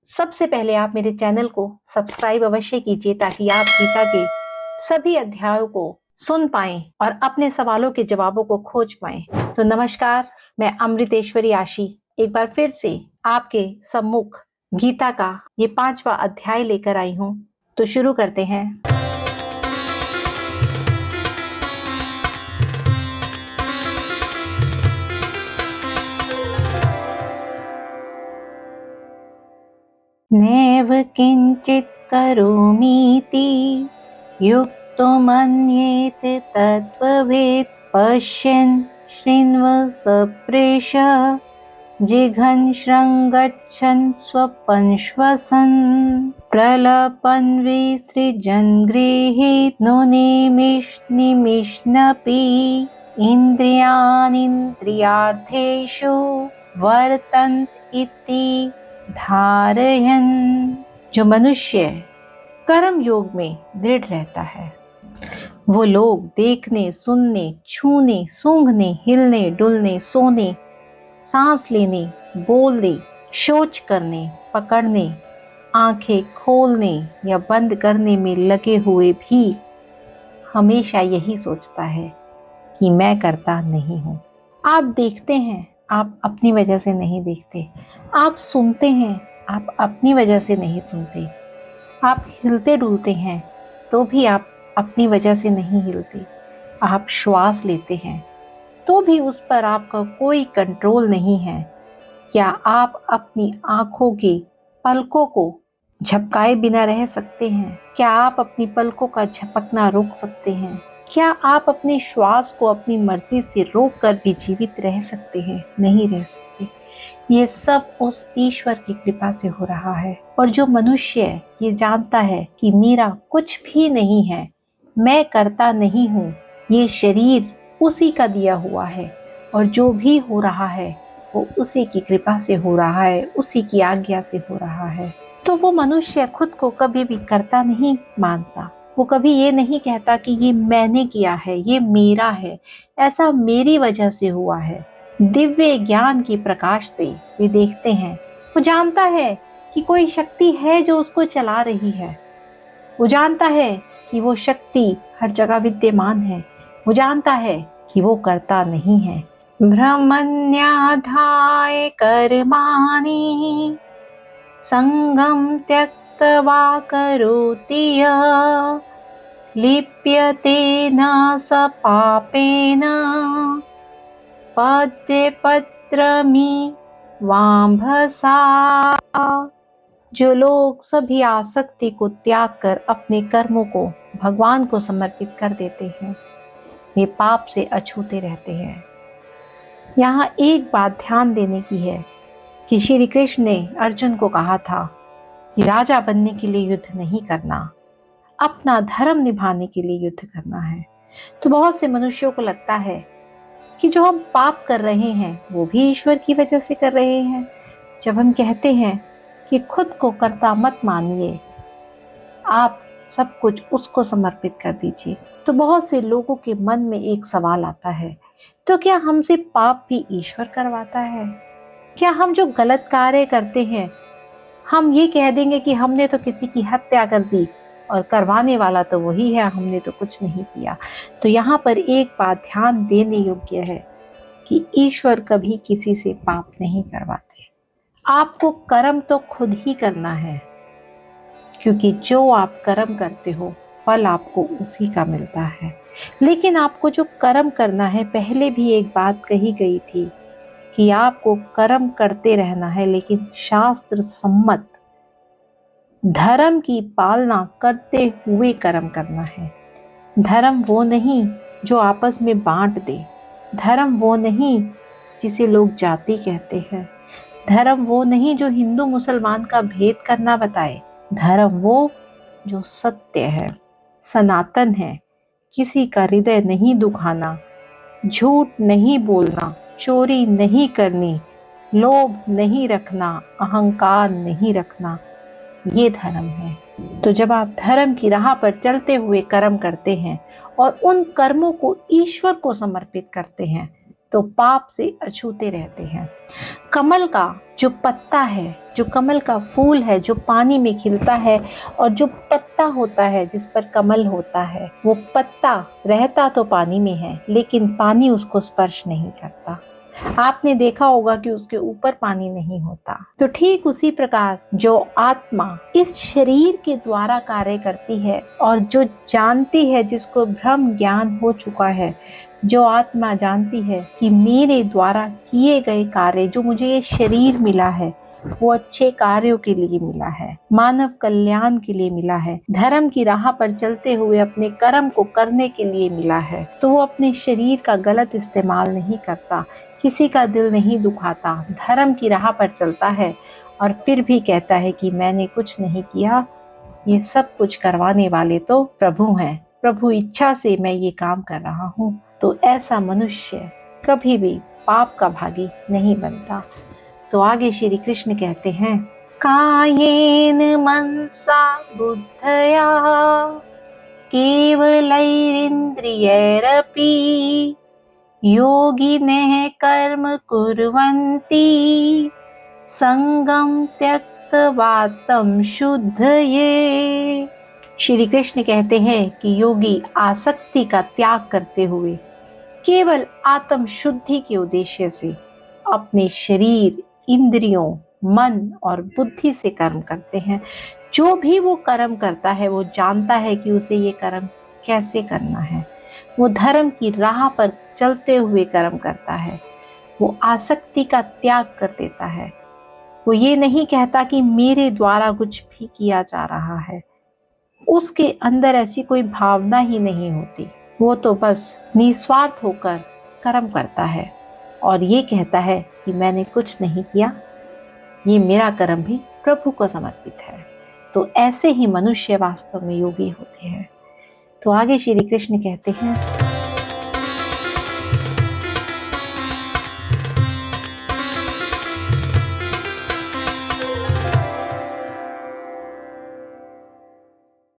सबसे पहले आप मेरे चैनल को सब्सक्राइब अवश्य कीजिए ताकि आप गीता के सभी अध्यायों को सुन पाएं और अपने सवालों के जवाबों को खोज पाएं। तो नमस्कार, मैं अमृतेश्वरी आशी एक बार फिर से आपके सम्मुख गीता का ये 5वां अध्याय लेकर आई हूँ। तो शुरू करते हैं। नैव किंचित करोमीति युक्तो मन्येत तत्त्ववेत् पश्यन् शृण्व सप्रेश जिघन् श्रृङ्गच्छन् स्वपन् श्वसन् प्रलपन् विसृजन् गृहीत निमिषन्नपि इन्द्रियाणीन्द्रियार्थेषु वर्तन्त इति धारयन्। जो मनुष्य कर्म योग में दृढ़ रहता है वो लोग देखने, सुनने, छूने, सूंघने, हिलने, डुलने, सोने, सांस लेने, बोलने, शौच करने, पकड़ने, आंखें खोलने या बंद करने में लगे हुए भी हमेशा यही सोचता है कि मैं करता नहीं हूँ। आप देखते हैं, आप अपनी वजह से नहीं देखते। आप सुनते हैं, आप अपनी वजह से नहीं सुनते। आप हिलते डुलते हैं तो भी आप अपनी वजह से नहीं हिलते। आप श्वास लेते हैं तो भी उस पर आपका कोई कंट्रोल नहीं है। क्या आप अपनी आंखों के पलकों को झपकाए बिना रह सकते हैं? क्या आप अपनी पलकों का झपकना रोक सकते हैं? क्या आप अपने श्वास को अपनी मर्जी से रोक कर भी जीवित रह सकते हैं? नहीं रह सकते। ये सब उस ईश्वर की कृपा से हो रहा है। और जो मनुष्य ये जानता है कि मेरा कुछ भी नहीं है, मैं करता नहीं हूँ, ये शरीर उसी का दिया हुआ है और जो भी हो रहा है वो उसी की कृपा से हो रहा है, उसी की आज्ञा से हो रहा है। तो वो मनुष्य खुद को कभी भी करता नहीं मानता। वो कभी ये नहीं कहता कि ये मैंने किया है, ये मेरा है, ऐसा मेरी वजह से हुआ है। दिव्य ज्ञान के प्रकाश से वे देखते हैं। वो जानता है कि कोई शक्ति है जो उसको चला रही है। वो जानता है कि वो शक्ति हर जगह विद्यमान है। वो जानता है कि वो करता नहीं है। ब्रह्मण्याधाय कर्माणि संगम त्यक्त्वा करोति यः लिप्यते न स पापेन पद्यपत्रमि वाम्भसा। जो लोग सभी आसक्ति को त्याग कर अपने कर्मों को भगवान को समर्पित कर देते हैं वे पाप से अछूते रहते हैं। यहाँ एक बात ध्यान देने की है कि श्री कृष्ण ने अर्जुन को कहा था कि राजा बनने के लिए युद्ध नहीं करना, अपना धर्म निभाने के लिए युद्ध करना है। तो बहुत से मनुष्यों को लगता है कि जो हम पाप कर रहे हैं वो भी ईश्वर की वजह से कर रहे हैं। जब हम कहते हैं कि खुद को कर्ता मत मानिए, आप सब कुछ उसको समर्पित कर दीजिए, तो बहुत से लोगों के मन में एक सवाल आता है, तो क्या हमसे पाप भी ईश्वर करवाता है? क्या हम जो गलत कार्य करते हैं हम ये कह देंगे कि हमने तो किसी की हत्या कर दी और करवाने वाला तो वही है, हमने तो कुछ नहीं किया? तो यहाँ पर एक बात ध्यान देने योग्य है कि ईश्वर कभी किसी से पाप नहीं करवाते। आपको कर्म तो खुद ही करना है, क्योंकि जो आप कर्म करते हो फल आपको उसी का मिलता है। लेकिन आपको जो कर्म करना है, पहले भी एक बात कही गई थी कि आपको कर्म करते रहना है, लेकिन शास्त्र सम्मत धर्म की पालना करते हुए कर्म करना है। धर्म वो नहीं जो आपस में बांट दे। धर्म वो नहीं जिसे लोग जाति कहते हैं। धर्म वो नहीं जो हिंदू मुसलमान का भेद करना बताए। धर्म वो जो सत्य है, सनातन है, किसी का हृदय नहीं दुखाना, झूठ नहीं बोलना, चोरी नहीं करनी, लोभ नहीं रखना, अहंकार नहीं रखना, ये धर्म है। तो जब आप धर्म की राह पर चलते हुए कर्म करते हैं और उन कर्मों को ईश्वर को समर्पित करते हैं, तो पाप से अछूते रहते हैं। कमल का जो पत्ता है, जो कमल का फूल है, जो पानी में खिलता है, और जो पत्ता होता है जिस पर कमल होता है, वो पत्ता रहता तो पानी में है लेकिन पानी उसको स्पर्श नहीं करता। आपने देखा होगा कि उसके ऊपर पानी नहीं होता। तो ठीक उसी प्रकार जो आत्मा इस शरीर के द्वारा कार्य करती है और जो जानती है, जिसको ब्रह्म ज्ञान हो चुका है, जो आत्मा जानती है कि मेरे द्वारा किए गए कार्य, जो मुझे ये शरीर मिला है, वो अच्छे कार्यों के लिए मिला है, मानव कल्याण के लिए मिला है, धर्म की राह पर चलते हुए अपने कर्म को करने के लिए मिला है, तो वो अपने शरीर का गलत इस्तेमाल नहीं करता, किसी का दिल नहीं दुखाता, धर्म की राह पर चलता है और फिर भी कहता है कि मैंने कुछ नहीं किया, ये सब कुछ करवाने वाले तो प्रभु हैं, प्रभु इच्छा से मैं ये काम कर रहा हूँ। तो ऐसा मनुष्य कभी भी पाप का भागी नहीं बनता। तो आगे श्री कृष्ण कहते हैं, कायेन मनसा बुद्धया केवलैरिन्द्रियैरपि योगिनः कर्म कुर्वन्ति संगम त्यक्त्वा तं शुद्धये। श्री कृष्ण कहते हैं कि योगी आसक्ति का त्याग करते हुए केवल आत्म शुद्धि के उद्देश्य से अपने शरीर, इंद्रियों, मन और बुद्धि से कर्म करते हैं। जो भी वो कर्म करता है वो जानता है कि उसे ये कर्म कैसे करना है। वो धर्म की राह पर चलते हुए कर्म करता है। वो आसक्ति का त्याग कर देता है। वो ये नहीं कहता कि मेरे द्वारा कुछ भी किया जा रहा है। उसके अंदर ऐसी कोई भावना ही नहीं होती। वो तो बस निस्वार्थ होकर कर्म करता है और ये कहता है कि मैंने कुछ नहीं किया, ये मेरा कर्म भी प्रभु को समर्पित है। तो ऐसे ही मनुष्य वास्तव में योगी होते हैं। तो आगे श्री कृष्ण कहते हैं,